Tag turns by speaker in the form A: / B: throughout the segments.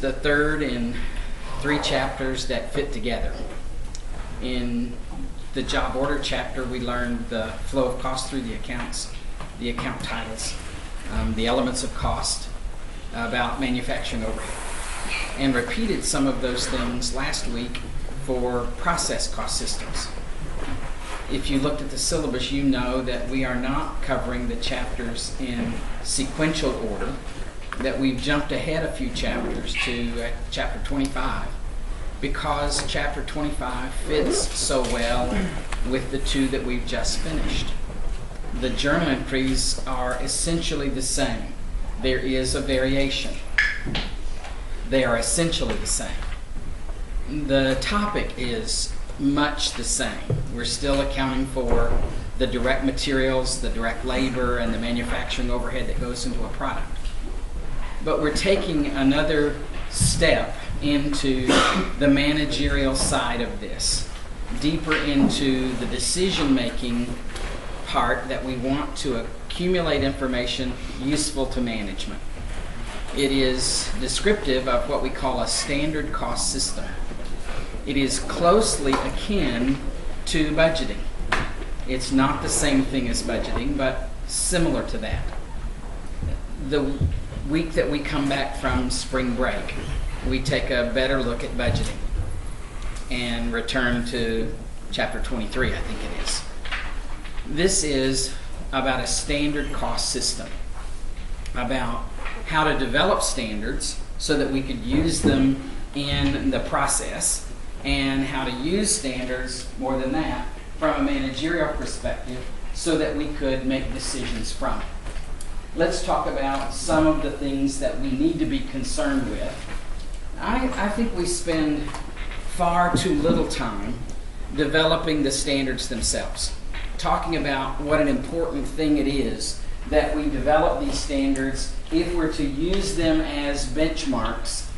A: the third in 3 chapters that fit together. In the job order chapter, we learned the flow of cost through the accounts, the account titles, the elements of cost, about manufacturing overhead, and repeated some of those things last week for process cost systems. If you looked at the syllabus, you know that we are not covering the chapters in sequential order, that we've jumped ahead a few chapters to chapter 25, because chapter 25 fits so well with the 2 that we've just finished. The journal entries are essentially the same. There is a variation. They are essentially the same. The topic is much the same. We're still accounting for the direct materials, the direct labor, and the manufacturing overhead that goes into a product. But we're taking another step into the managerial side of this, deeper into the decision-making part that we want to accumulate information useful to management. It is descriptive of what we call a standard cost system. It is closely akin to budgeting. It's not the same thing as budgeting, but similar to that. The week that we come back from spring break, we take a better look at budgeting and return to chapter 23, I think it is. This is about a standard cost system, about how to develop standards so that we could use them in the process, and how to use standards, more than that, from a managerial perspective so that we could make decisions from it. Let's talk about some of the things that we need to be concerned with. I think we spend far too little time developing the standards themselves, talking about what an important thing it is that we develop these standards. If we're to use them as benchmarks,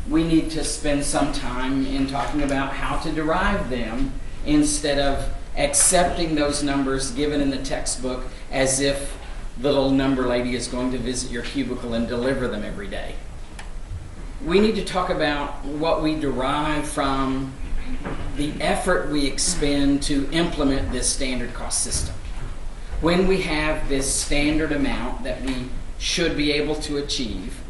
A: we need to spend some time in talking about how to derive them instead of accepting those numbers given in the textbook as if the little number lady is going to visit your cubicle and deliver them every day. We need to talk about what we derive from the effort we expend to implement this standard cost system. When we have this standard amount that we should be able to achieve,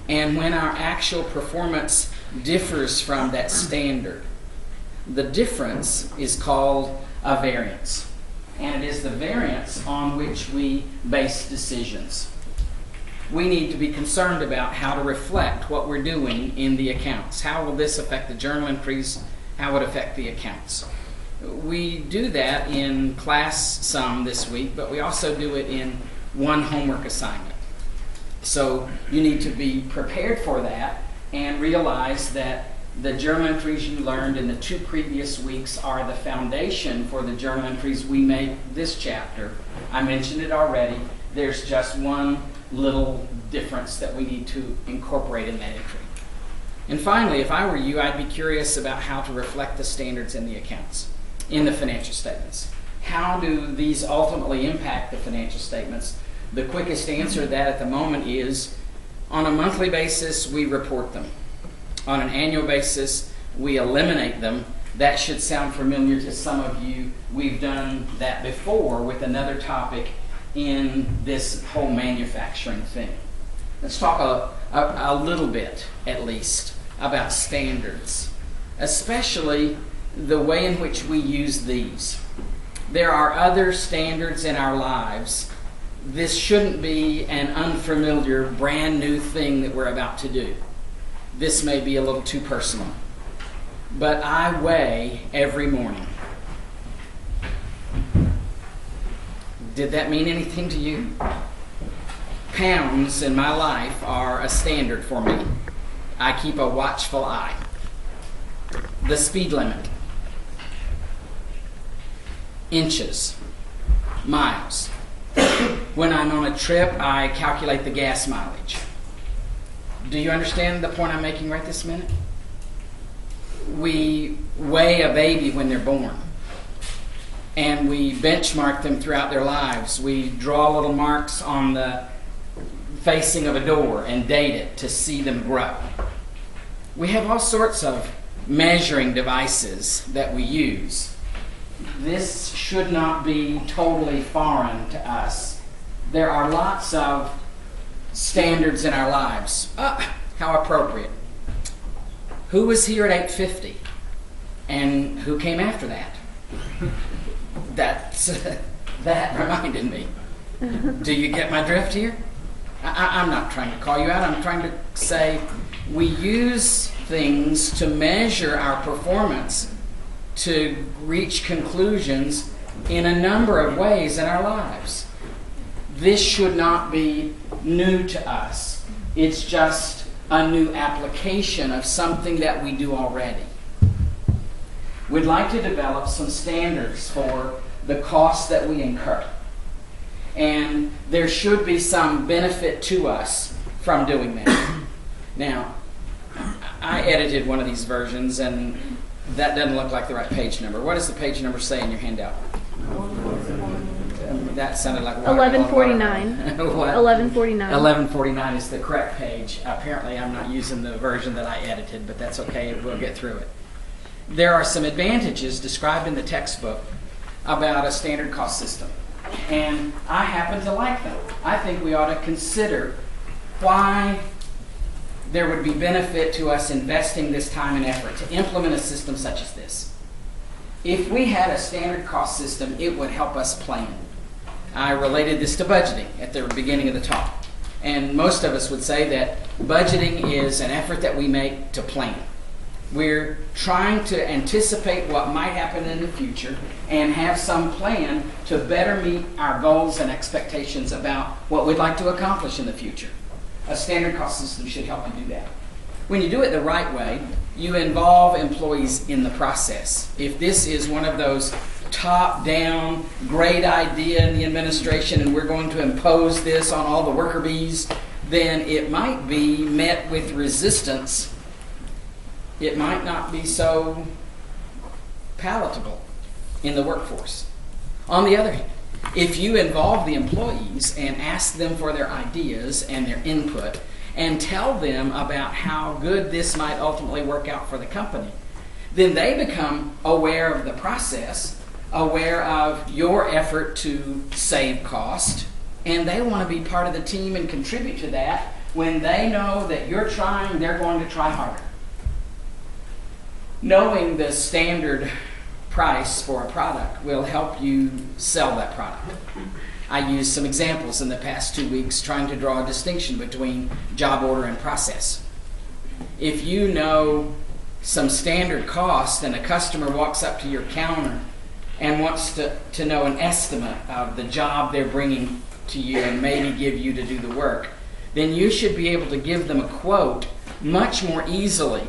A: and when our actual performance differs from that standard, the difference is called a variance. And it is the variance on which we base decisions. We need to be concerned about how to reflect what we're doing in the accounts. How will this affect the journal entries? How would it affect the accounts? We do that in class some this week, but we also do it in one homework assignment. So you need to be prepared for that and realize that the journal entries you learned in the 2 previous weeks are the foundation for the journal entries we make this chapter. I mentioned it already. There's just one little difference that we need to incorporate in that entry. And finally, if I were you, I'd be curious about how to reflect the standards in the accounts, in the financial statements. How do these ultimately impact the financial statements? The quickest answer to that at the moment is, on a monthly basis, we report them. On an annual basis, we eliminate them. That should sound familiar to some of you. We've done that before with another topic in this whole manufacturing thing. Let's talk a little bit, at least, about standards, especially the way in which we use these. There are other standards in our lives. This shouldn't be an unfamiliar, brand new thing that we're about to do. This may be a little too personal, but I weigh every morning. Did that mean anything to you? Pounds in my life are a standard for me. I keep a watchful eye. The speed limit. Inches. Miles. When I'm on a trip, I calculate the gas mileage. Do you understand the point I'm making right this minute? We weigh a baby when they're born, and we benchmark them throughout their lives. We draw little marks on the facing of a door and date it to see them grow. We have all sorts of measuring devices that we use. This should not be totally foreign to us. There are lots of standards in our lives. How appropriate. Who was here at 8:50? And who came after that? That reminded me. Do you get my drift here? I'm not trying to call you out. I'm trying to say we use things to measure our performance to reach conclusions in a number of ways in our lives. This should not be new to us. It's just a new application of something that we do already. We'd like to develop some standards for the costs that we incur. And there should be some benefit to us from doing that. Now, I edited one of these versions, and that doesn't look like the right page number. What does the page number say in your handout? That sounded like
B: 1149.
A: What?
B: 1149.
A: 1149 is the correct page. Apparently, I'm not using the version that I edited, but that's okay. We'll get through it. There are some advantages described in the textbook about a standard cost system, and I happen to like them. I think we ought to consider why there would be benefit to us investing this time and effort to implement a system such as this. If we had a standard cost system, it would help us plan. I related this to budgeting at the beginning of the talk, and most of us would say that budgeting is an effort that we make to plan. We're trying to anticipate what might happen in the future and have some plan to better meet our goals and expectations about what we'd like to accomplish in the future. A standard cost system should help you do that. When you do it the right way, you involve employees in the process. If this is one of those top-down, great idea in the administration and we're going to impose this on all the worker bees, then it might be met with resistance. It might not be so palatable in the workforce. On the other hand, if you involve the employees and ask them for their ideas and their input and tell them about how good this might ultimately work out for the company, then they become aware of the process, aware of your effort to save cost, and they want to be part of the team and contribute to that. When they know that you're trying, they're going to try harder. Knowing the standard price for a product will help you sell that product. I used some examples in the past 2 weeks trying to draw a distinction between job order and process. If you know some standard cost and a customer walks up to your counter and wants to know an estimate of the job they're bringing to you and maybe give you to do the work, then you should be able to give them a quote much more easily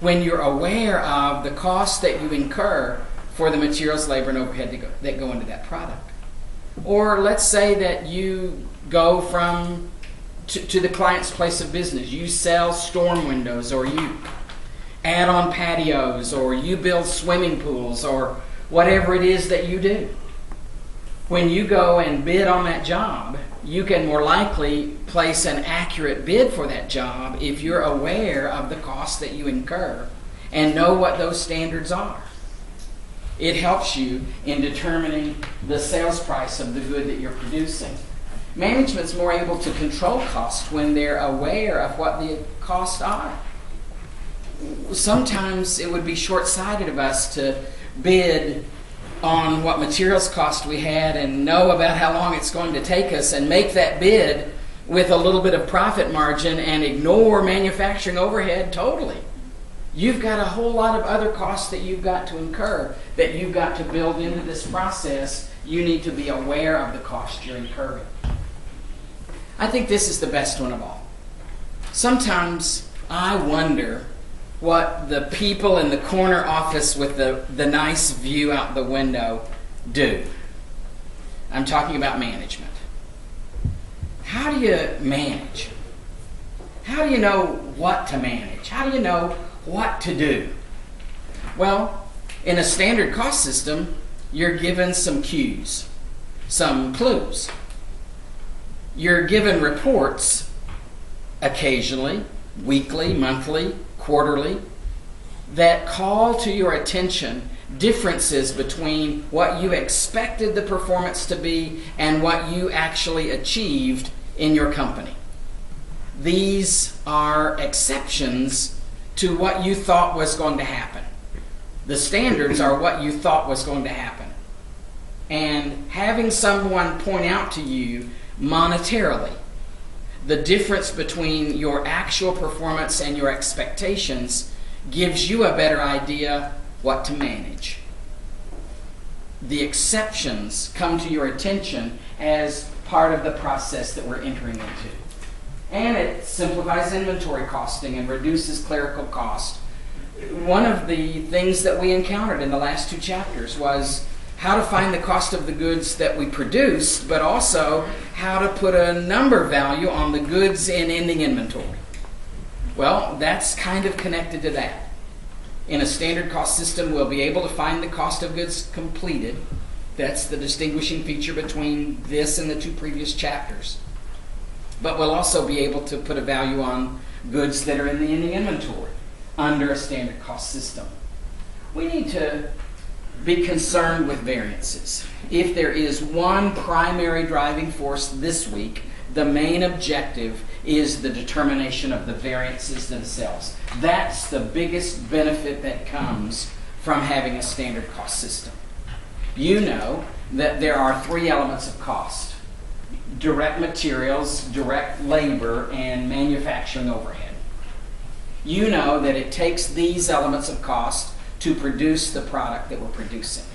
A: when you're aware of the costs that you incur for the materials, labor, and overhead that go into that product. Or let's say that you go to the client's place of business. You sell storm windows, or you add on patios, or you build swimming pools, or whatever it is that you do. When you go and bid on that job, you can more likely place an accurate bid for that job if you're aware of the costs that you incur and know what those standards are. It helps you in determining the sales price of the good that you're producing. Management's more able to control costs when they're aware of what the costs are. Sometimes it would be short-sighted of us to bid on what materials cost we had and know about how long it's going to take us and make that bid with a little bit of profit margin and ignore manufacturing overhead totally. You've got a whole lot of other costs that you've got to incur that you've got to build into this process. You need to be aware of the cost you're incurring. I think this is the best one of all. Sometimes I wonder what the people in the corner office with the nice view out the window do. I'm talking about management. How do you manage? How do you know what to manage? How do you know what to do? Well, in a standard cost system, you're given some cues, some clues. You're given reports occasionally, weekly, monthly, quarterly that call to your attention differences between what you expected the performance to be and what you actually achieved in your company. These are exceptions to what you thought was going to happen. The standards are what you thought was going to happen. And having someone point out to you monetarily the difference between your actual performance and your expectations gives you a better idea what to manage. The exceptions come to your attention as part of the process that we're entering into. And it simplifies inventory costing and reduces clerical cost. One of the things that we encountered in the last 2 chapters was how to find the cost of the goods that we produced, but also how to put a number value on the goods in ending inventory. Well, that's kind of connected to that. In a standard cost system, we'll be able to find the cost of goods completed. That's the distinguishing feature between this and the 2 previous chapters. But we'll also be able to put a value on goods that are in the ending inventory under a standard cost system. We need to be concerned with variances. If there is one primary driving force this week, the main objective is the determination of the variances themselves. That's the biggest benefit that comes from having a standard cost system. You know that there are 3 elements of cost: direct materials, direct labor, and manufacturing overhead. You know that it takes these elements of cost to produce the product that we're producing.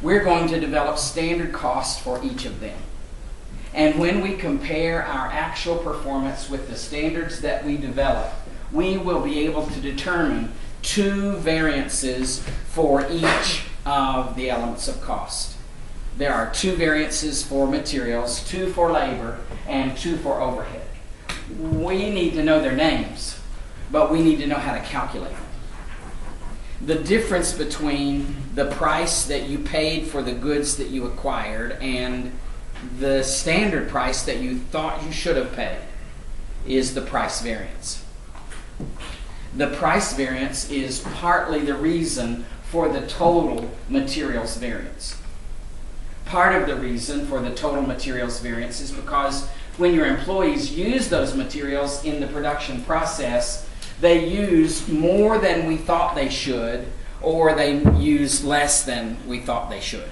A: We're going to develop standard costs for each of them. And when we compare our actual performance with the standards that we develop, we will be able to determine 2 variances for each of the elements of cost. There are 2 variances for materials, 2 for labor, and 2 for overhead. We need to know their names, but we need to know how to calculate them. The difference between the price that you paid for the goods that you acquired and the standard price that you thought you should have paid is the price variance. The price variance is partly the reason for the total materials variance. Part of the reason for the total materials variance is because when your employees use those materials in the production process, they use more than we thought they should, or they use less than we thought they should.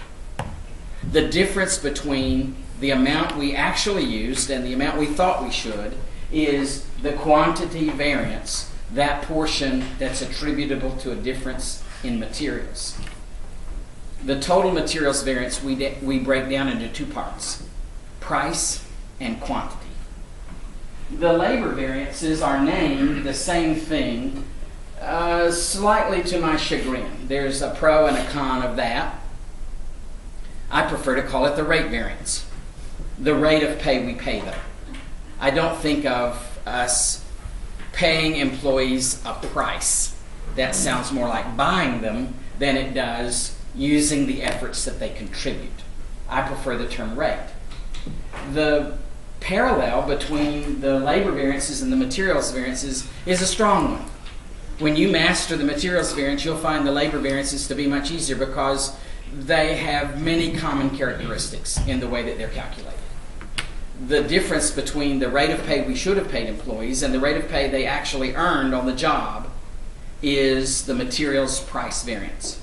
A: The difference between the amount we actually used and the amount we thought we should is the quantity variance, that portion that's attributable to a difference in materials. The total materials variance we break down into 2 parts: price and quantity. The labor variances are named the same thing, slightly to my chagrin. There's a pro and a con of that. I prefer to call it the rate variance, the rate of pay we pay them. I don't think of us paying employees a price. That sounds more like buying them than it does using the efforts that they contribute. I prefer the term rate. The parallel between the labor variances and the materials variances is a strong one. When you master the materials variance, you'll find the labor variances to be much easier because they have many common characteristics in the way that they're calculated. The difference between the rate of pay we should have paid employees and the rate of pay they actually earned on the job is the materials price variance.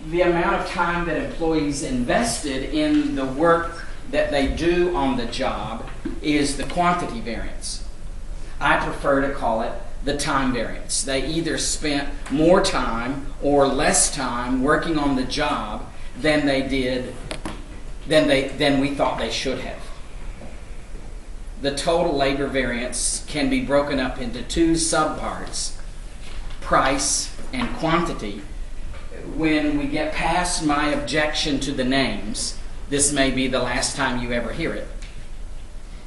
A: The amount of time that employees invested in the work that they do on the job is the quantity variance. I prefer to call it the time variance. They either spent more time or less time working on the job than they did, than we thought they should have. The total labor variance can be broken up into 2 subparts: price and quantity. When we get past my objection to the names, this may be the last time you ever hear it,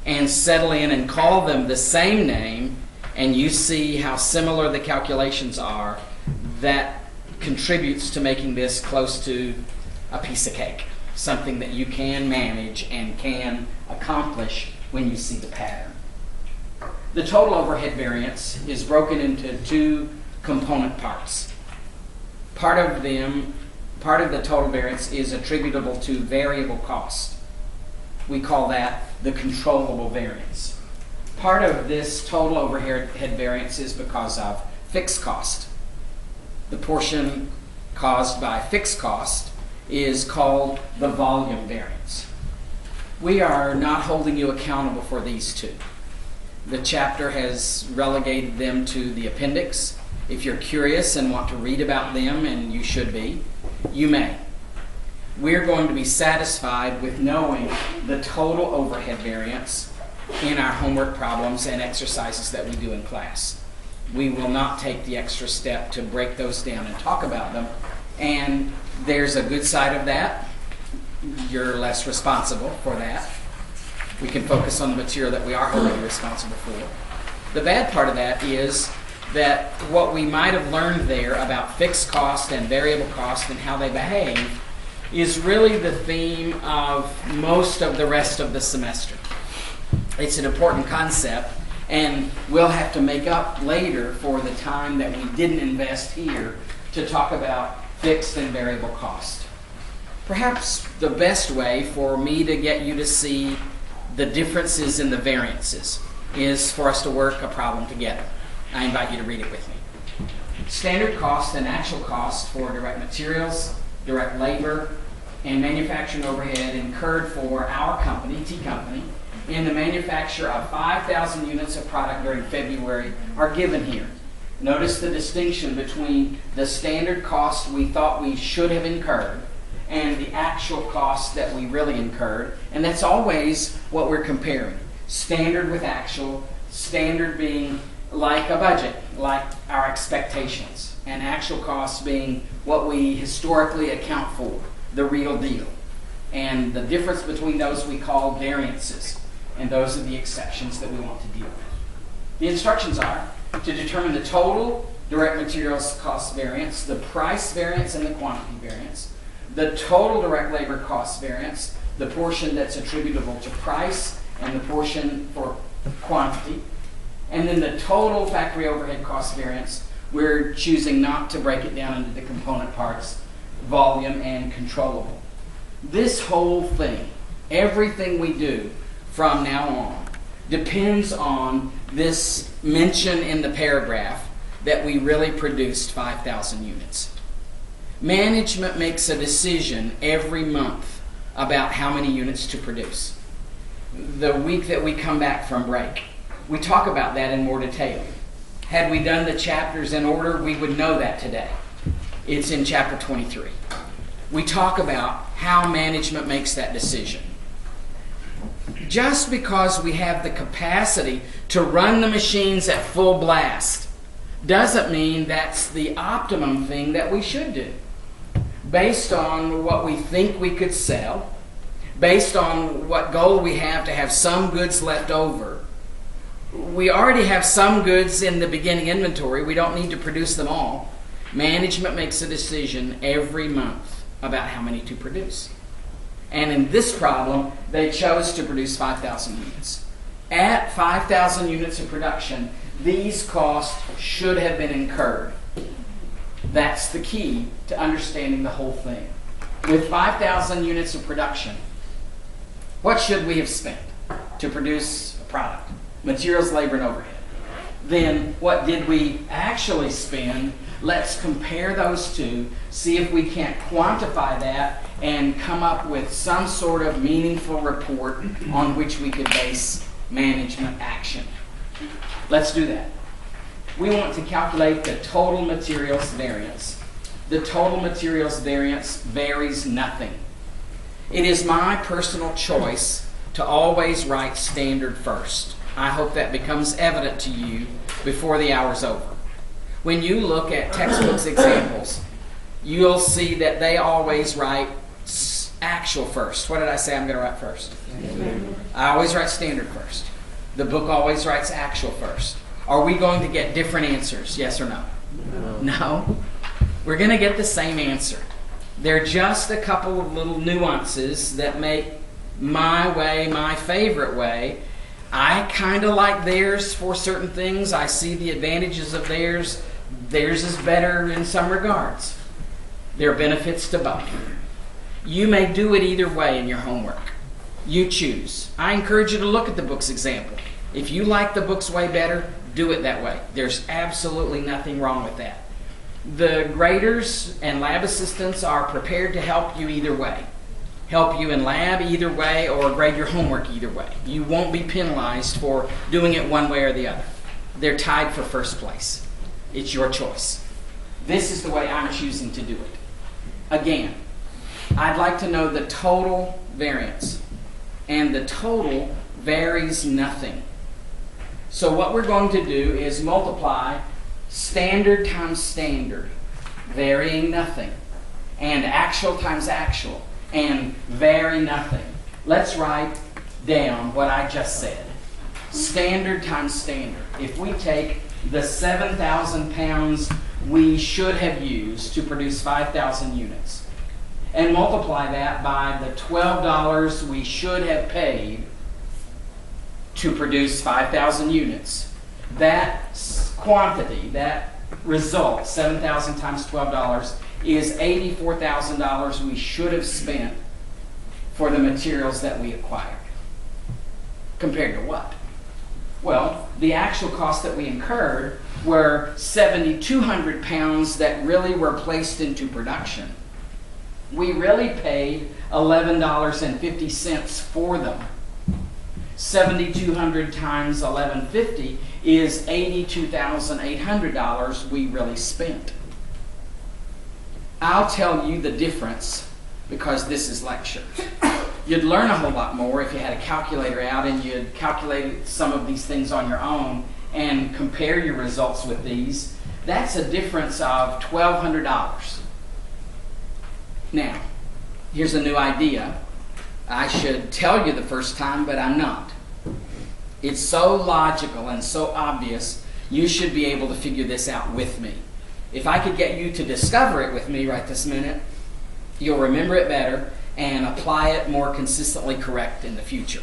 A: and settle in and call them the same name, and you see how similar the calculations are, that contributes to making this close to a piece of cake, something that you can manage and can accomplish when you see the pattern. The total overhead variance is broken into two component parts. Part of the total variance is attributable to variable cost. We call that the controllable variance. Part of this total overhead variance is because of fixed cost. The portion caused by fixed cost is called the volume variance. We are not holding you accountable for these two. The chapter has relegated them to the appendix. If you're curious and want to read about them, and you should be, you may. We're going to be satisfied with knowing the total overhead variance in our homework problems and exercises that we do in class. We will not take the extra step to break those down and talk about them. And there's a good side of that. You're less responsible for that. We can focus on the material that we are holding responsible for. The bad part of that is that what we might have learned there about fixed cost and variable cost and how they behave is really the theme of most of the rest of the semester. It's an important concept, and we'll have to make up later for the time that we didn't invest here to talk about fixed and variable cost. Perhaps the best way for me to get you to see the differences in the variances is for us to work a problem together. I invite you to read it with me. Standard cost and actual cost for direct materials, direct labor, and manufacturing overhead incurred for our company, T Company, in the manufacture of 5,000 units of product during February are given here. Notice the distinction between the standard cost we thought we should have incurred and the actual cost that we really incurred. And that's always what we're comparing. Standard with actual, standard being like a budget, like our expectations, and actual costs being what we historically account for, the real deal. And the difference between those we call variances, and those are the exceptions that we want to deal with. The instructions are to determine the total direct materials cost variance, the price variance and the quantity variance, the total direct labor cost variance, the portion that's attributable to price and the portion for quantity, and then the total factory overhead cost variance. We're choosing not to break it down into the component parts, volume and controllable. This whole thing, everything we do from now on, depends on this mention in the paragraph that we really produced 5,000 units. Management makes a decision every month about how many units to produce. The week that we come back from break, we talk about that in more detail. Had we done the chapters in order, we would know that today. It's in chapter 23. We talk about how management makes that decision. Just because we have the capacity to run the machines at full blast doesn't mean that's the optimum thing that we should do. Based on what we think we could sell, based on what goal we have to have some goods left over, we already have some goods in the beginning inventory. We don't need to produce them all. Management makes a decision every month about how many to produce. And in this problem, they chose to produce 5,000 units. At 5,000 units of production, these costs should have been incurred. That's the key to understanding the whole thing. With 5,000 units of production, what should we have spent to produce a product? Materials, labor, and overhead. Then what did we actually spend? Let's compare those two, see if we can't quantify that and come up with some sort of meaningful report on which we could base management action. Let's do that. We want to calculate the total materials variance. The total materials variance varies nothing. It is my personal choice to always write standard first. I hope that becomes evident to you before the hour's over. When you look at textbooks examples, you'll see that they always write actual first. What did I say I'm going to write first? I always write standard first. The book always writes actual first. Are we going to get different answers? Yes or no? No. We're going to get the same answer. There are just a couple of little nuances that make my way my favorite way. I kind of like theirs for certain things. I see the advantages of theirs. Theirs is better in some regards. There are benefits to both. You may do it either way in your homework. You choose. I encourage you to look at the book's example. If you like the book's way better, do it that way. There's absolutely nothing wrong with that. The graders and lab assistants are prepared to help you either way. Help you in lab either way or grade your homework either way. You won't be penalized for doing it one way or the other. They're tied for first place. It's your choice. This is the way I'm choosing to do it. Again, I'd like to know the total variance. And the total varies nothing. So what we're going to do is multiply standard times standard, varying nothing, and actual times actual, and vary nothing. Let's write down what I just said. Standard times standard. If we take the 7,000 pounds we should have used to produce 5,000 units and multiply that by the $12 we should have paid to produce 5,000 units, that quantity, that result, 7,000 times $12, is $84,000 we should have spent for the materials that we acquired. Compared to what? Well, the actual costs that we incurred were 7,200 pounds that really were placed into production. We really paid $11.50 for them. 7,200 times $11.50 is $82,800 we really spent. I'll tell you the difference because this is lecture. You'd learn a whole lot more if you had a calculator out and you'd calculate some of these things on your own and compare your results with these. That's a difference of $1,200. Now, here's a new idea. I should tell you the first time, but I'm not. It's so logical and so obvious, you should be able to figure this out with me. If I could get you to discover it with me right this minute, you'll remember it better and apply it more consistently correct in the future.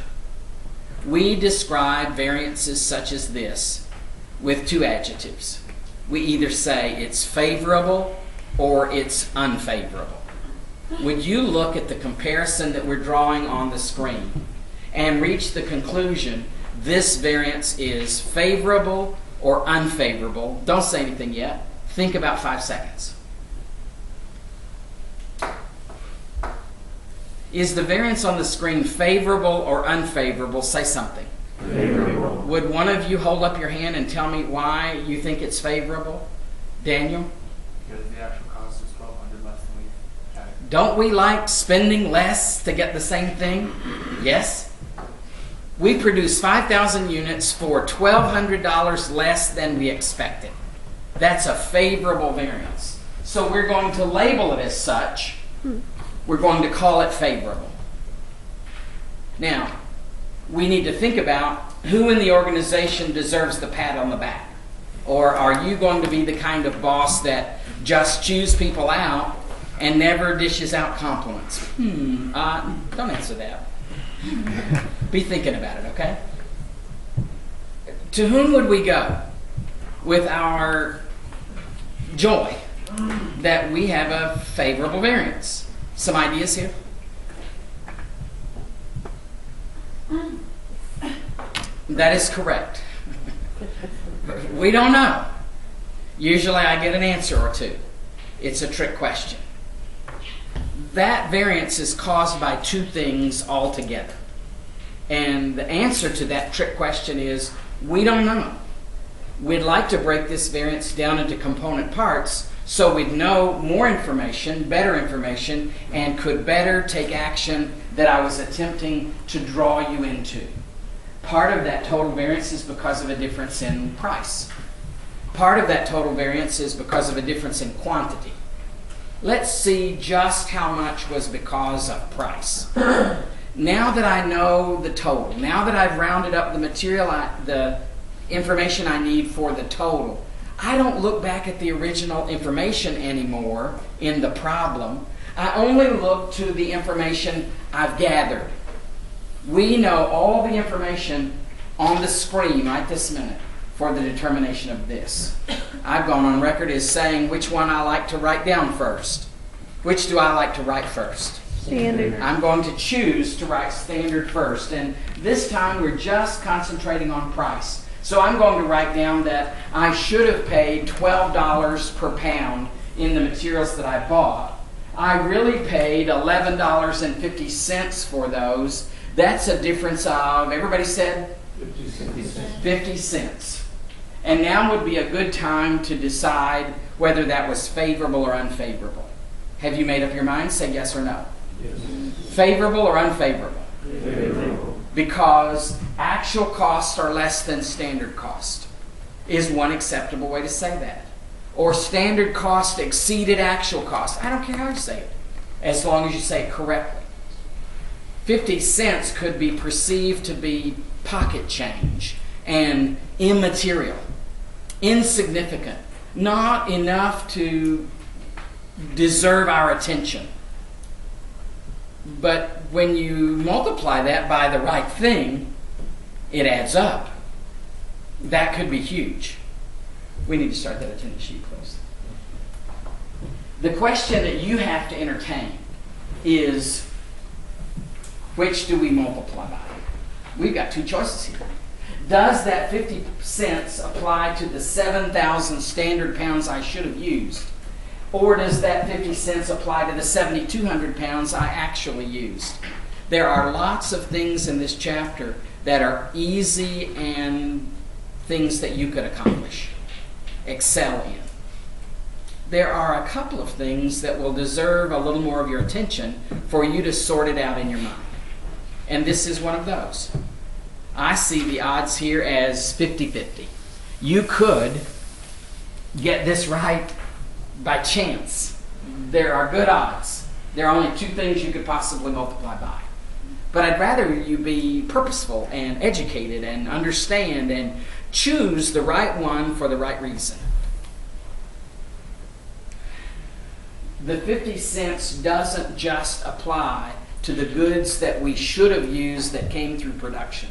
A: We describe variances such as this with two adjectives. We either say it's favorable or it's unfavorable. Would you look at the comparison that we're drawing on the screen and reach the conclusion this variance is favorable or unfavorable? Don't say anything yet. Think about 5 seconds. Is the variance on the screen favorable or unfavorable? Say something.
B: Favorable.
A: Would one of you hold up your hand and tell me why you think it's favorable? Daniel?
B: Because the actual cost is $1,200 less than we had.
A: Don't we like spending less to get the same thing? Yes? We produced 5,000 units for $1,200 less than we expected. That's a favorable variance. So we're going to label it as such. We're going to call it favorable. Now, we need to think about who in the organization deserves the pat on the back. Or are you going to be the kind of boss that just chews people out and never dishes out compliments? Don't answer that. Be thinking about it, okay? To whom would we go with our joy that we have a favorable variance? Some ideas here? That is correct. We don't know. Usually I get an answer or two. It's a trick question. That variance is caused by two things altogether. And the answer to that trick question is, we don't know. We'd like to break this variance down into component parts so we'd know more information, better information, and could better take action that I was attempting to draw you into. Part of that total variance is because of a difference in price. Part of that total variance is because of a difference in quantity. Let's see just how much was because of price. Now that I know the total, now that I've rounded up the material, the information I need for the total, I don't look back at the original information anymore in the problem. I only look to the information I've gathered. We know all the information on the screen right this minute for the determination of this. I've gone on record as saying which one I like to write down first. Which do I like to write first?
C: Standard.
A: I'm going to choose to write standard first. And this time we're just concentrating on price. So I'm going to write down that I should have paid $12 per pound in the materials that I bought. I really paid $11.50 for those. That's a difference of, everybody said? 50 cents. And now would be a good time to decide whether that was favorable or unfavorable. Have you made up your mind? Say yes or no.
D: Yes.
A: Favorable or unfavorable?
D: Favorable.
A: Because actual costs are less than standard cost is one acceptable way to say that. Or standard cost exceeded actual cost. I don't care how you say it, as long as you say it correctly. 50 cents could be perceived to be pocket change and immaterial, insignificant, not enough to deserve our attention. But when you multiply that by the right thing, it adds up. That could be huge. We need to start that attendance sheet, please. The question that you have to entertain is, which do we multiply by? We've got two choices here. Does that 50 cents apply to the 7,000 standard pounds I should have used? Or does that 50 cents apply to the 7,200 pounds I actually used? There are lots of things in this chapter that are easy and things that you could accomplish, excel in. There are a couple of things that will deserve a little more of your attention for you to sort it out in your mind. And this is one of those. I see the odds here as 50-50. You could get this right by chance. There are good odds. There are only two things you could possibly multiply by. But I'd rather you be purposeful and educated and understand and choose the right one for the right reason. The 50 cents doesn't just apply to the goods that we should have used that came through production.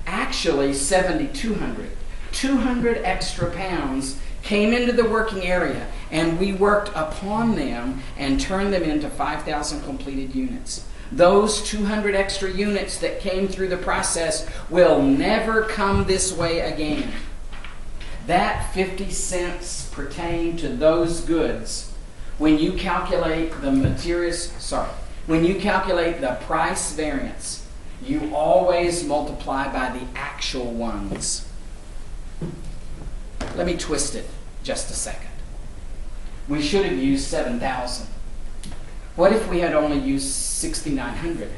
A: Actually, 200 extra pounds came into the working area, and we worked upon them and turned them into 5,000 completed units. Those 200 extra units that came through the process will never come this way again. That 50 cents pertain to those goods. When you calculate the when you calculate the price variance, you always multiply by the actual ones. Let me twist it just a second. We should have used 7,000. What if we had only used 6,900?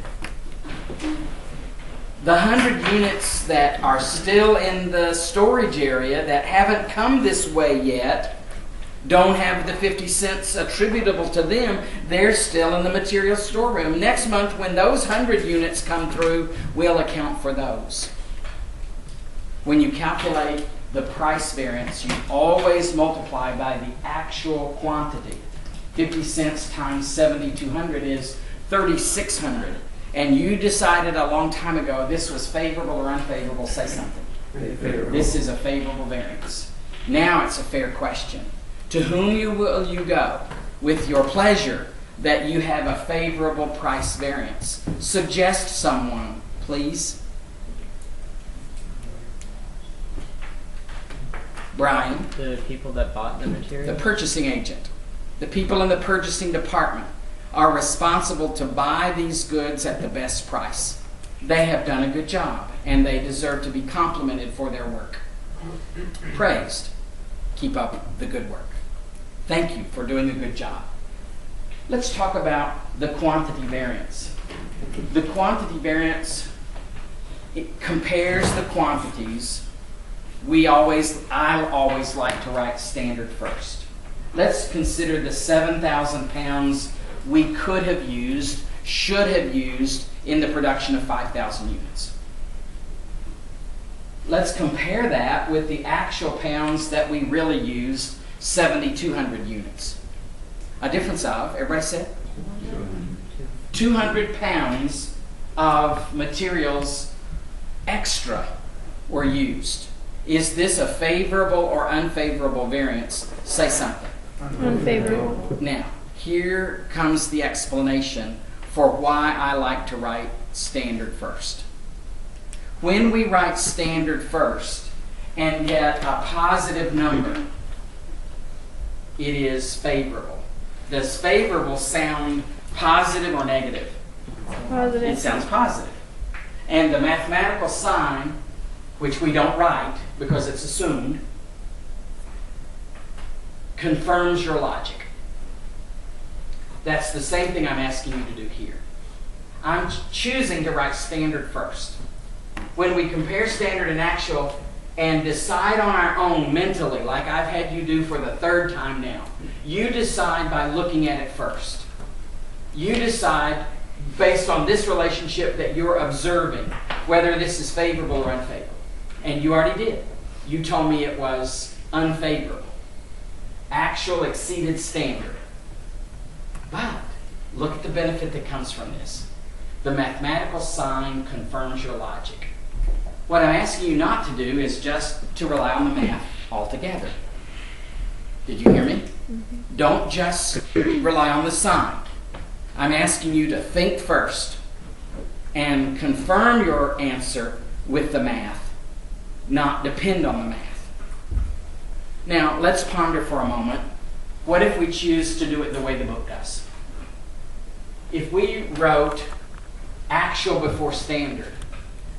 A: The 100 units that are still in the storage area that haven't come this way yet don't have the 50 cents attributable to them. They're still in the material storeroom. Next month, when those 100 units come through, we'll account for those. When you calculate the price variance, you always multiply by the actual quantity. 50 cents times 7,200 is 3,600. And you decided a long time ago this was favorable or unfavorable. Say something.
D: Favorable.
A: This is a favorable variance. Now it's a fair question. To whom will you go with your pleasure that you have a favorable price variance? Suggest someone, please. Brian.
E: The people that bought the material?
A: The purchasing agent. The people in the purchasing department are responsible to buy these goods at the best price. They have done a good job, and they deserve to be complimented for their work. Praised. Keep up the good work. Thank you for doing a good job. Let's talk about the quantity variance. The quantity variance, it compares the quantities. I always like to write standard first. Let's consider the 7,000 pounds we could have used, should have used in the production of 5,000 units. Let's compare that with the actual pounds that we really used, 7,200 units. A difference of, everybody said? 200 pounds of materials extra were used. Is this a favorable or unfavorable variance? Say something.
D: Unfavorable.
A: Now, here comes the explanation for why I like to write standard first. When we write standard first and get a positive number, it is favorable. Does favorable sound positive or negative?
D: Positive.
A: It sounds positive. And the mathematical sign, which we don't write because it's assumed, confirms your logic. That's the same thing I'm asking you to do here. I'm choosing to write standard first. When we compare standard and actual and decide on our own mentally, like I've had you do for the third time now, you decide by looking at it first. You decide based on this relationship that you're observing whether this is favorable or unfavorable. And you already did. You told me it was unfavorable. Actual exceeded standard. But look at the benefit that comes from this. The mathematical sign confirms your logic. What I'm asking you not to do is just to rely on the math altogether. Did you hear me? Mm-hmm. Don't just rely on the sign. I'm asking you to think first and confirm your answer with the math, not depend on the math. Now, let's ponder for a moment. What if we choose to do it the way the book does? If we wrote actual before standard,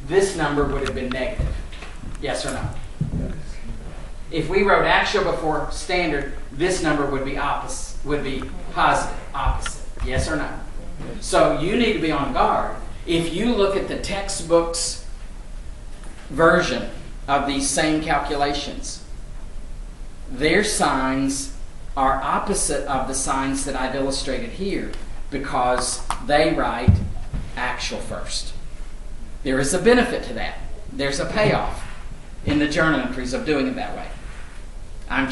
A: this number would have been negative. Yes or no? Yes. If we wrote actual before standard, this number would be positive, opposite. Yes or no? Yes. So you need to be on guard. If you look at the textbook's version of these same calculations, their signs are opposite of the signs that I've illustrated here because they write actual first. There is a benefit to that. There's a payoff in the journal entries of doing it that way. I'm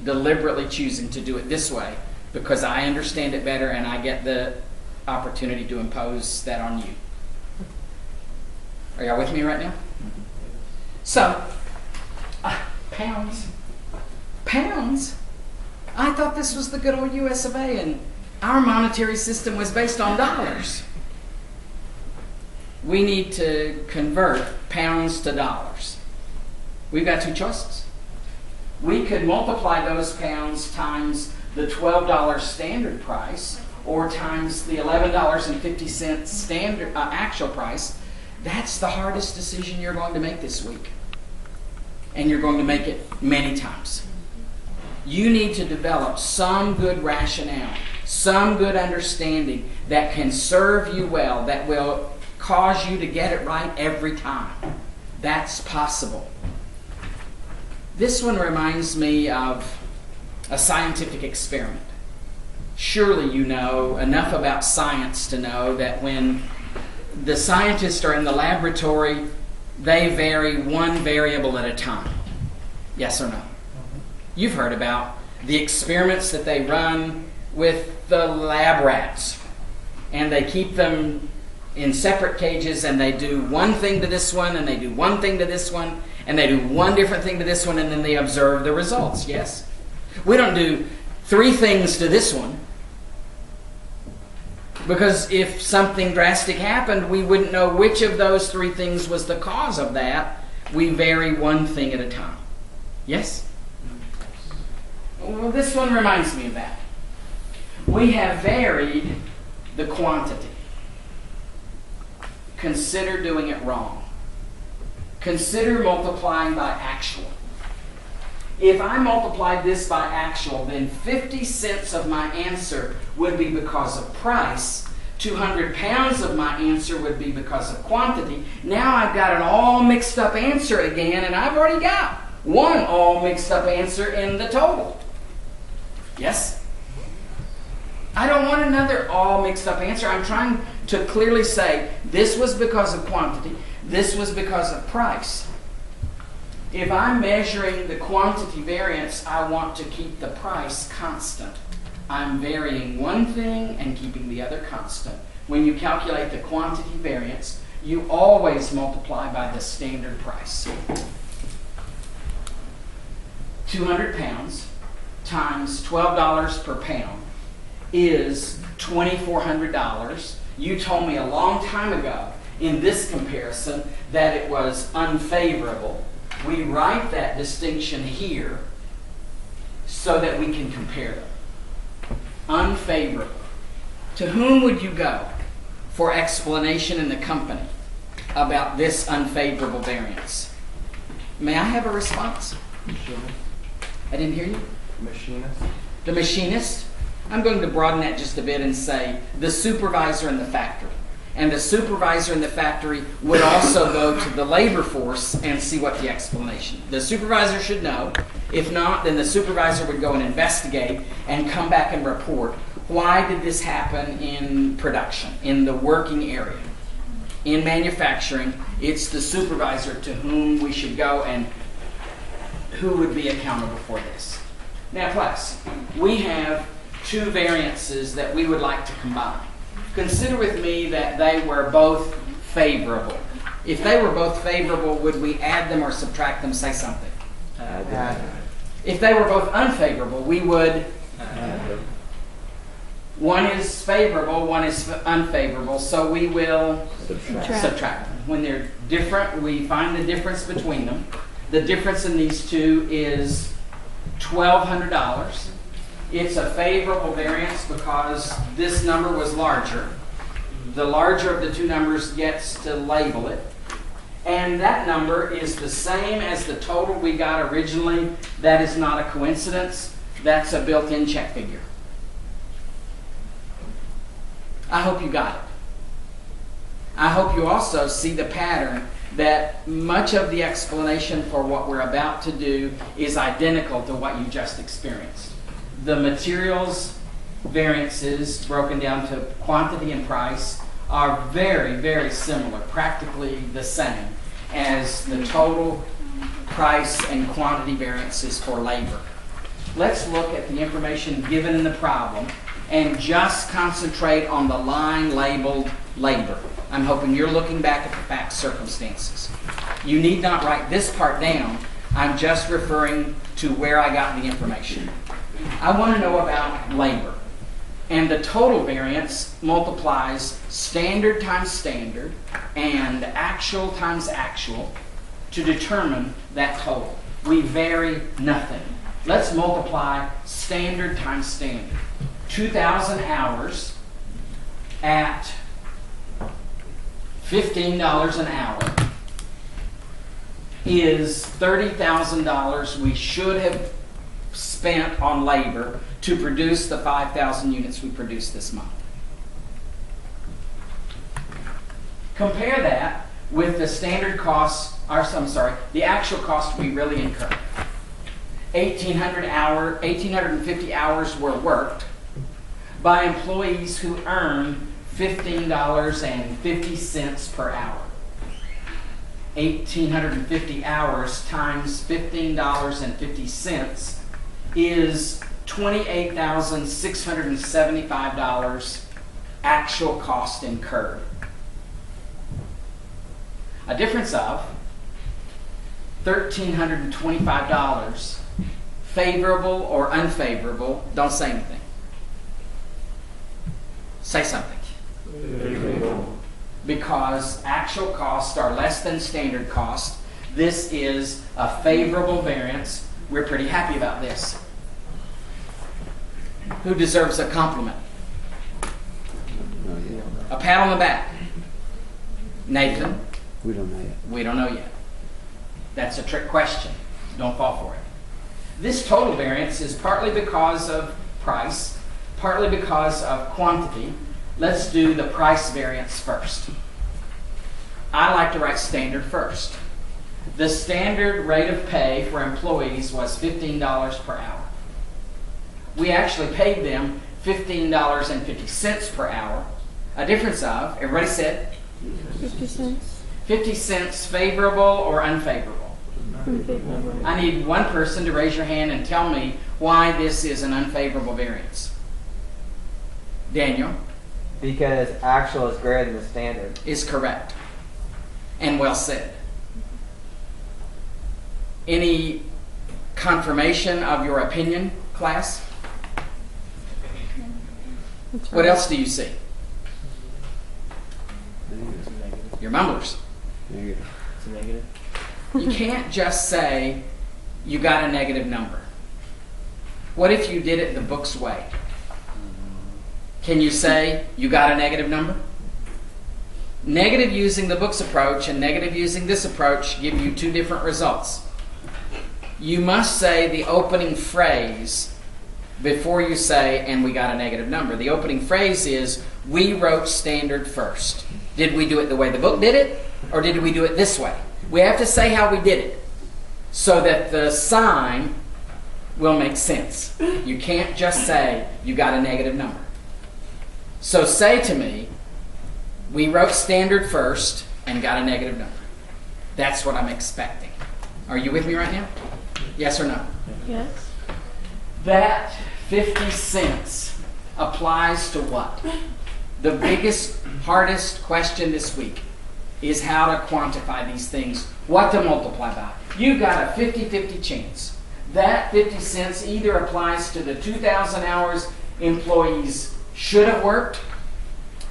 A: deliberately choosing to do it this way because I understand it better and I get the opportunity to impose that on you. Are y'all with me right now? So, pounds. Pounds? I thought this was the good old US of A and our monetary system was based on dollars. We need to convert pounds to dollars. We've got two choices. We could multiply those pounds times the $12 standard price or times the $11.50 standard actual price. That's the hardest decision you're going to make this week. And you're going to make it many times. You need to develop some good rationale, some good understanding that can serve you well, that will cause you to get it right every time. That's possible. This one reminds me of a scientific experiment. Surely you know enough about science to know that when the scientists are in the laboratory, they vary one variable at a time. Yes or no? You've heard about the experiments that they run with the lab rats. And they keep them in separate cages and they do one thing to this one and they do one thing to this one and they do one different thing to this one and then they observe the results. Yes? We don't do 3 things to this one because if something drastic happened, we wouldn't know which of those 3 things was the cause of that. We vary one thing at a time. Yes? Well, this one reminds me of that. We have varied the quantity. Consider doing it wrong. Consider multiplying by actual. If I multiplied this by actual, then 50 cents of my answer would be because of price. 200 pounds of my answer would be because of quantity. Now I've got an all mixed up answer again, and I've already got one all mixed up answer in the total. Yes? I don't want another all mixed up answer. I'm trying to clearly say this was because of quantity, this was because of price. If I'm measuring the quantity variance, I want to keep the price constant. I'm varying one thing and keeping the other constant. When you calculate the quantity variance, you always multiply by the standard price. 200 pounds times $12 per pound is $2,400. You told me a long time ago in this comparison that it was unfavorable. We write that distinction here so that we can compare them. Unfavorable. To whom would you go for explanation in the company about this unfavorable variance? May I have a response?
B: Machinist.
A: I didn't hear you.
B: Machinist.
A: The machinist? I'm going to broaden that just a bit and say the supervisor in the factory. And the supervisor in the factory would also go to the labor force and see what the explanation. The supervisor should know. If not, then the supervisor would go and investigate and come back and report, why did this happen in production, in the working area? In manufacturing, it's the supervisor to whom we should go and who would be accountable for this. Now class, we have two variances that we would like to combine. Consider with me that they were both favorable. If they were both favorable, would we add them or subtract them? Say something. If they were both unfavorable, we would... One is favorable, one is unfavorable, so we will subtract them. When they're different, we find the difference between them. The difference in these two is $1,200. It's a favorable variance because this number was larger. The larger of the two numbers gets to label it. And that number is the same as the total we got originally. That is not a coincidence. That's a built-in check figure. I hope you got it. I hope you also see the pattern that much of the explanation for what we're about to do is identical to what you just experienced. The materials variances broken down to quantity and price are very, very similar, practically the same as the total price and quantity variances for labor. Let's look at the information given in the problem and just concentrate on the line labeled labor. I'm hoping you're looking back at the fact circumstances. You need not write this part down. I'm just referring to where I got the information. I want to know about labor. And the total variance multiplies standard times standard and actual times actual to determine that total. We vary nothing. Let's multiply standard times standard. 2,000 hours at $15 an hour is $30,000 we should have spent on labor to produce the 5,000 units we produced this month. Compare that with the standard costs, the actual cost we really incurred. 1,850 hours were worked by employees who earned $15.50 per hour. 1,850 hours times $15.50 is $28,675 actual cost incurred. A difference of $1,325, favorable or unfavorable. Don't say anything. Say something.
B: Favorable.
A: Because actual costs are less than standard cost. This is a favorable variance. We're pretty happy about this. Who deserves a compliment? A pat on the back. Nathan?
C: We don't know yet.
A: We don't know yet. That's a trick question. Don't fall for it. This total variance is partly because of price, partly because of quantity. Let's do the price variance first. I like to write standard first. The standard rate of pay for employees was $15 per hour. We actually paid them $15.50 per hour. A difference of, everybody said?
D: 50 cents.
A: 50 cents favorable or unfavorable?
D: Unfavorable.
A: I need one person to raise your hand and tell me why this is an unfavorable variance. Daniel?
F: Because actual is greater than the standard.
A: Is correct. and well said. Any confirmation of your opinion, class?
D: That's
A: What
D: right.
A: else do you see?
E: It's a negative.
A: Your mumblers.
E: It's a negative.
A: You can't just say you got a negative number. What if you did it the book's way? Can you say you got a negative number? Negative using the book's approach and negative using this approach give you two different results. You must say the opening phrase before you say, and we got a negative number. The opening phrase is, we wrote standard first. Did we do it the way the book did it, or did we do it this way? We have to say how we did it so that the sign will make sense. You can't just say you got a negative number. So say to me, we wrote standard first and got a negative number. That's what I'm expecting. Are you with me right now? Yes or no?
D: Yes.
A: That 50 cents applies to what? The biggest, hardest question this week is how to quantify these things, what to multiply by. You got a 50-50 chance. That 50 cents either applies to the 2,000 hours employees should have worked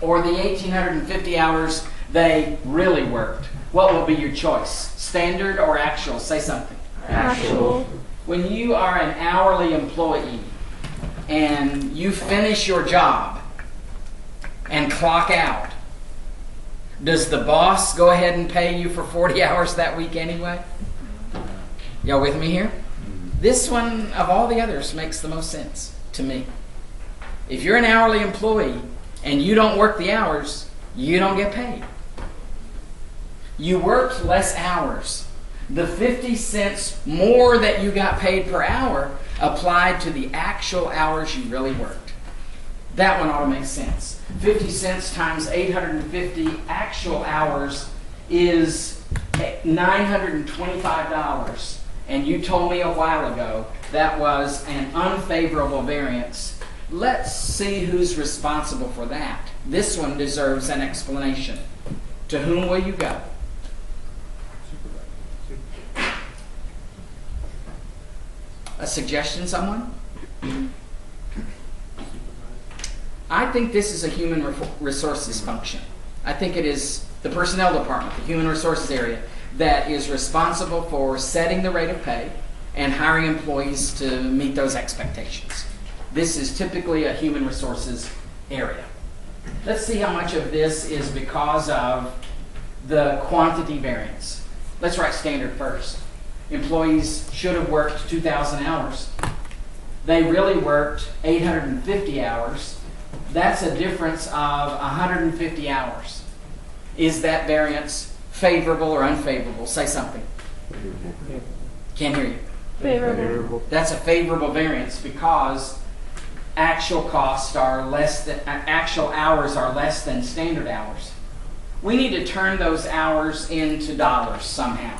A: or the 1,850 hours they really worked. What will be your choice? Standard or actual? Say something.
D: Actual.
A: When you are an hourly employee and you finish your job and clock out, does the boss go ahead and pay you for 40 hours that week anyway? Y'all with me here? This one, of all the others, makes the most sense to me. If you're an hourly employee and you don't work the hours, you don't get paid. You worked less hours. The 50 cents more that you got paid per hour applied to the actual hours you really worked. That one ought to make sense. 50 cents times 850 actual hours is $925. And you told me a while ago that was an unfavorable variance. Let's see who's responsible for that. This one deserves an explanation. To whom will you go? A suggestion, someone? I think this is a human resources function. I think it is the personnel department, the human resources area, that is responsible for setting the rate of pay and hiring employees to meet those expectations. This is typically a human resources area. Let's see how much of this is because of the quantity variance. Let's write standard first. Employees should have worked 2,000 hours. They really worked 850 hours. That's a difference of 150 hours. Is that variance favorable or unfavorable? Say something. Can't hear you.
D: Favorable.
A: That's a favorable variance because actual costs are less than actual hours are less than standard hours. We need to turn those hours into dollars somehow.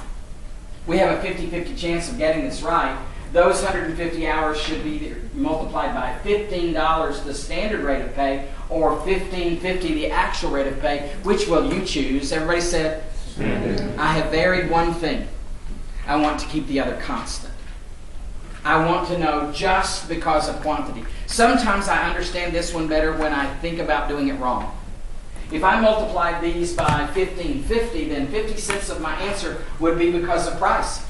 A: We have a 50-50 chance of getting this right. Those 150 hours should be multiplied by $15, the standard rate of pay, or $15.50, the actual rate of pay. Which will you choose? Everybody said? Standard. I have varied one thing. I want to keep the other constant. I want to know just because of quantity. Sometimes I understand this one better when I think about doing it wrong. If I multiplied these by $15.50, then 50 cents of my answer would be because of price,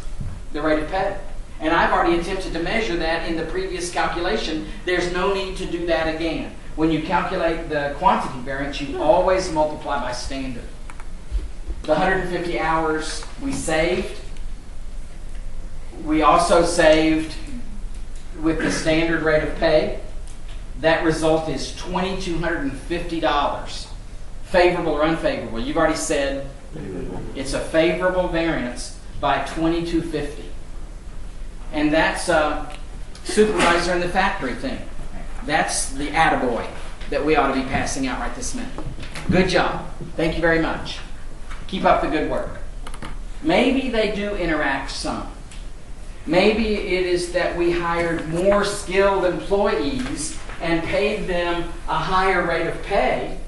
A: the rate of pay. And I've already attempted to measure that in the previous calculation. There's no need to do that again. When you calculate the quantity variance, you always multiply by standard. The 150 hours we saved. We also saved with the standard rate of pay. That result is $2,250. Favorable or unfavorable? You've already said it's a favorable variance by $2,250. And that's a supervisor in the factory thing. That's the attaboy that we ought to be passing out right this minute. Good job. Thank you very much. Keep up the good work. Maybe they do interact some. Maybe it is that we hired more skilled employees and paid them a higher rate of pay,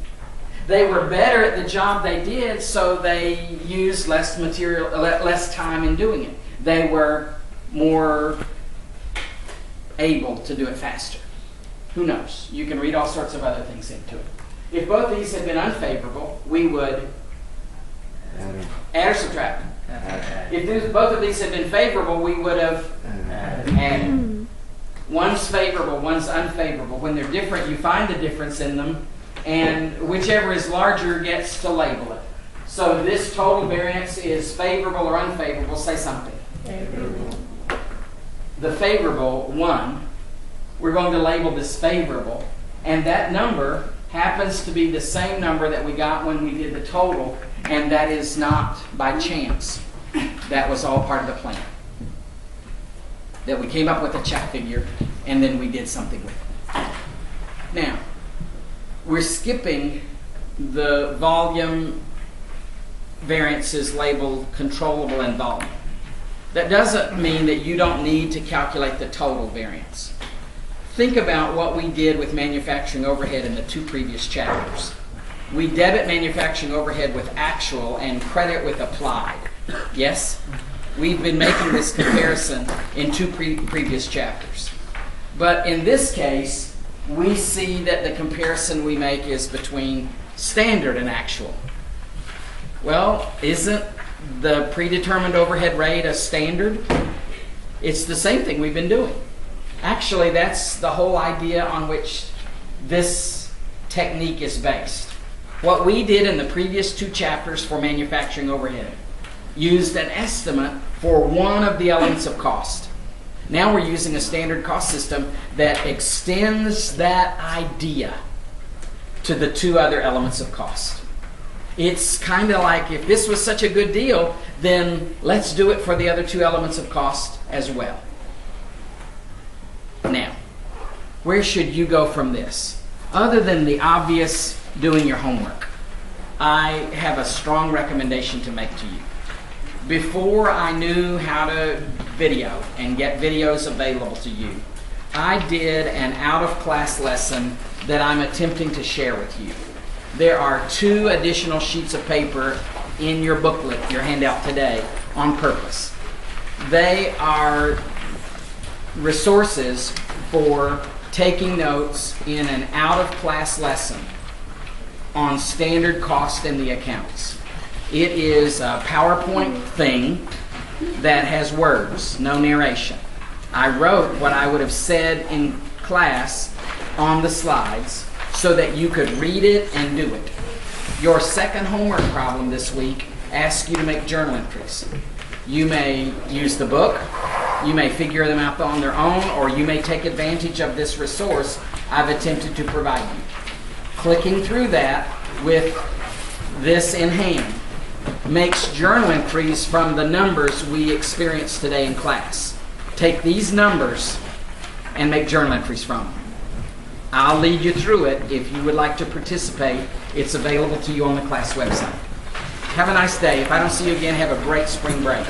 A: They were better at the job they did, so they used less material, less time in doing it. They were more able to do it faster. Who knows? You can read all sorts of other things into it. If both of these had been unfavorable, we would add or subtract. If both of these had been favorable, we would have added. One's favorable, one's unfavorable. When they're different, you find the difference in them, and whichever is larger gets to label it. So this total variance is favorable or unfavorable. Say something.
D: Favorable.
A: The favorable one, we're going to label this favorable, and that number happens to be the same number that we got when we did the total, and that is not by chance. That was all part of the plan. That we came up with a Chap figure, and then we did something with it. Now, we're skipping the volume variances labeled controllable and volume. That doesn't mean that you don't need to calculate the total variance. Think about what we did with manufacturing overhead in the 2 previous chapters. We debit manufacturing overhead with actual and credit with applied. Yes? We've been making this comparison in 2 previous chapters. But in this case, we see that the comparison we make is between standard and actual. Well, isn't the predetermined overhead rate a standard? It's the same thing we've been doing. Actually, that's the whole idea on which this technique is based. What we did in the previous 2 chapters for manufacturing overhead used an estimate for one of the elements of cost. Now we're using a standard cost system that extends that idea to the 2 other elements of cost. It's kind of like, if this was such a good deal, then let's do it for the other 2 elements of cost as well. Now, where should you go from this? Other than the obvious doing your homework, I have a strong recommendation to make to you. Before I knew how to video and get videos available to you, I did an out-of-class lesson that I'm attempting to share with you. There are 2 additional sheets of paper in your booklet, your handout today, on purpose. They are resources for taking notes in an out-of-class lesson on standard cost in the accounts. It is a PowerPoint thing that has words, no narration. I wrote what I would have said in class on the slides so that you could read it and do it. Your second homework problem this week asks you to make journal entries. You may use the book, you may figure them out on their own, or you may take advantage of this resource I've attempted to provide you. Clicking through that with this in hand makes journal entries from the numbers we experienced today in class. Take these numbers and make journal entries from them. I'll lead you through it. If you would like to participate, it's available to you on the class website. Have a nice day. If I don't see you again, have a great spring break.